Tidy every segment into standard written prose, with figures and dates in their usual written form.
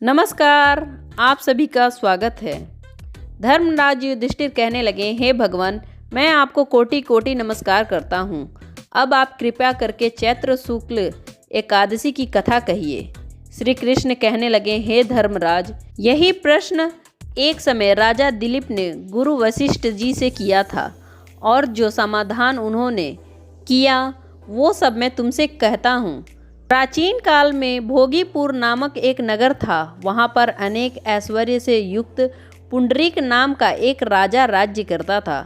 नमस्कार, आप सभी का स्वागत है। धर्मराज युधिष्ठिर कहने लगे, हे भगवान, मैं आपको कोटि कोटि नमस्कार करता हूँ। अब आप कृपया करके चैत्र शुक्ल एकादशी की कथा कहिए। श्री कृष्ण कहने लगे, हे धर्मराज, यही प्रश्न एक समय राजा दिलीप ने गुरु वशिष्ठ जी से किया था और जो समाधान उन्होंने किया वो सब मैं तुमसे कहता हूँ। प्राचीन काल में भोगीपुर नामक एक नगर था। वहाँ पर अनेक ऐश्वर्य से युक्त पुंडरीक नाम का एक राजा राज्य करता था।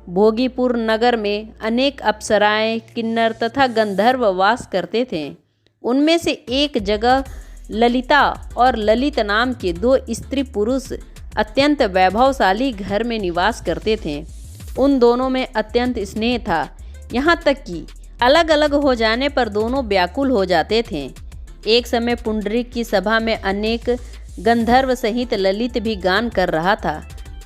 भोगीपुर नगर में अनेक अप्सराएं, किन्नर तथा गंधर्व वास करते थे। उनमें से एक जगह ललिता और ललित नाम के दो स्त्री पुरुष अत्यंत वैभवशाली घर में निवास करते थे। उन दोनों में अत्यंत स्नेह था, यहाँ तक कि अलग अलग हो जाने पर दोनों व्याकुल हो जाते थे। एक समय पुंडरीक की सभा में अनेक गंधर्व सहित ललित भी गान कर रहा था।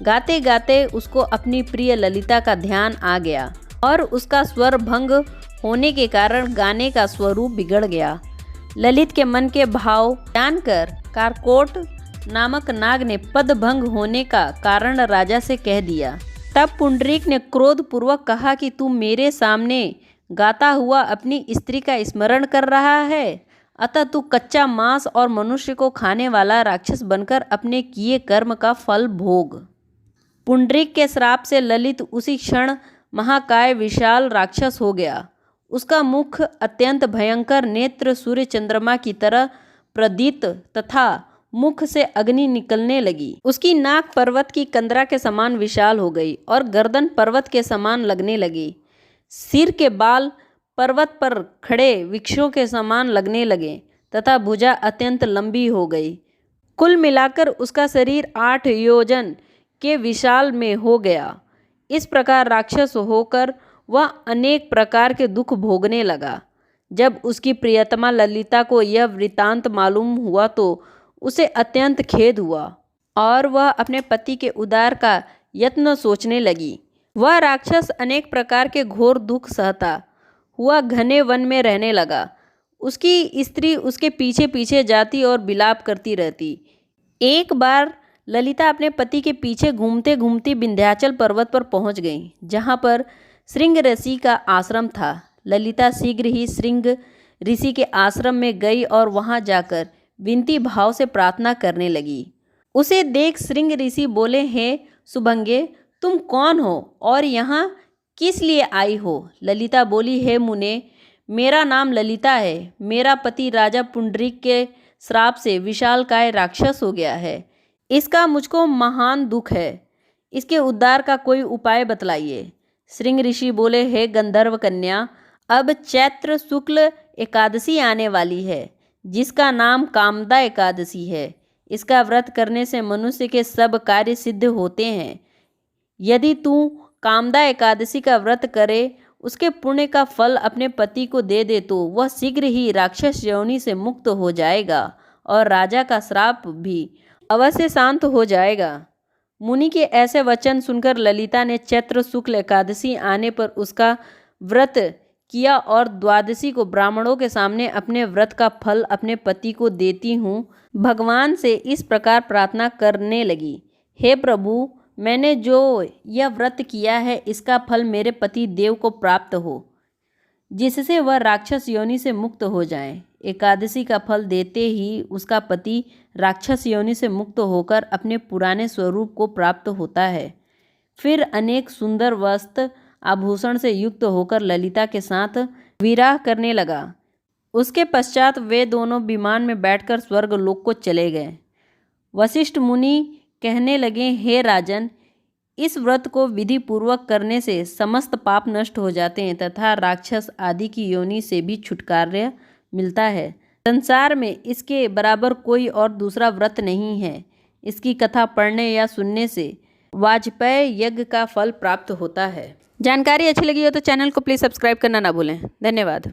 गाते गाते उसको अपनी प्रिय ललिता का ध्यान आ गया और उसका स्वर भंग होने के कारण गाने का स्वरूप बिगड़ गया। ललित के मन के भाव जानकर कारकोट नामक नाग ने पद भंग होने का कारण राजा से कह दिया। तब पुंडरीक ने क्रोधपूर्वक कहा कि तू मेरे सामने गाता हुआ अपनी स्त्री का स्मरण कर रहा है, अतः तू कच्चा मांस और मनुष्य को खाने वाला राक्षस बनकर अपने किए कर्म का फल भोग। पुंडरीक के श्राप से ललित उसी क्षण महाकाय विशाल राक्षस हो गया। उसका मुख अत्यंत भयंकर, नेत्र सूर्य चंद्रमा की तरह प्रदीप्त तथा मुख से अग्नि निकलने लगी। उसकी नाक पर्वत की कंदरा के समान विशाल हो गई और गर्दन पर्वत के समान लगने लगी। सिर के बाल पर्वत पर खड़े वृक्षों के समान लगने लगे तथा भुजा अत्यंत लंबी हो गई। कुल मिलाकर उसका शरीर 8 योजन के विशाल में हो गया। इस प्रकार राक्षस होकर वह अनेक प्रकार के दुख भोगने लगा। जब उसकी प्रियतमा ललिता को यह वृतांत मालूम हुआ तो उसे अत्यंत खेद हुआ और वह अपने पति के उद्धार का यत्न सोचने लगी। वह राक्षस अनेक प्रकार के घोर दुख सहता हुआ घने वन में रहने लगा। उसकी स्त्री उसके पीछे पीछे जाती और विलाप करती रहती। एक बार ललिता अपने पति के पीछे घूमते घूमते विंध्याचल पर्वत पर पहुंच गई, जहां पर श्रृंग ऋषि का आश्रम था। ललिता शीघ्र ही श्रृंग ऋषि के आश्रम में गई और वहां जाकर विनती भाव से प्रार्थना करने लगी। उसे देख श्रृंग ऋषि बोले, हे सुभंगे, तुम कौन हो और यहाँ किस लिए आई हो? ललिता बोली, हे मुने, मेरा नाम ललिता है। मेरा पति राजा पुंडरीक के श्राप से विशालकाय राक्षस हो गया है। इसका मुझको महान दुख है। इसके उद्धार का कोई उपाय बतलाइए। श्रृंग ऋषि बोले, हे गंधर्व कन्या, अब चैत्र शुक्ल एकादशी आने वाली है, जिसका नाम कामदा एकादशी है। इसका व्रत करने से मनुष्य के सब कार्य सिद्ध होते हैं। यदि तू कामदा एकादशी का व्रत करे, उसके पुण्य का फल अपने पति को दे दे तो वह शीघ्र ही राक्षस योनि से मुक्त हो जाएगा और राजा का श्राप भी अवश्य शांत हो जाएगा। मुनि के ऐसे वचन सुनकर ललिता ने चैत्र शुक्ल एकादशी आने पर उसका व्रत किया और द्वादशी को ब्राह्मणों के सामने अपने व्रत का फल अपने पति को देती हूँ। भगवान से इस प्रकार प्रार्थना करने लगी, हे प्रभु, मैंने जो यह व्रत किया है इसका फल मेरे पति देव को प्राप्त हो, जिससे वह राक्षस योनि से मुक्त हो जाए। एकादशी का फल देते ही उसका पति राक्षस योनि से मुक्त होकर अपने पुराने स्वरूप को प्राप्त होता है। फिर अनेक सुंदर वस्त्र आभूषण से युक्त होकर ललिता के साथ विवाह करने लगा। उसके पश्चात वे दोनों विमान में बैठकर स्वर्ग लोक को चले गए। वशिष्ठ मुनि कहने लगे, हे राजन, इस व्रत को विधि पूर्वक करने से समस्त पाप नष्ट हो जाते हैं तथा राक्षस आदि की योनि से भी छुटकारा मिलता है। संसार में इसके बराबर कोई और दूसरा व्रत नहीं है। इसकी कथा पढ़ने या सुनने से वाजपेय यज्ञ का फल प्राप्त होता है। जानकारी अच्छी लगी हो तो चैनल को प्लीज़ सब्सक्राइब करना ना भूलें। धन्यवाद।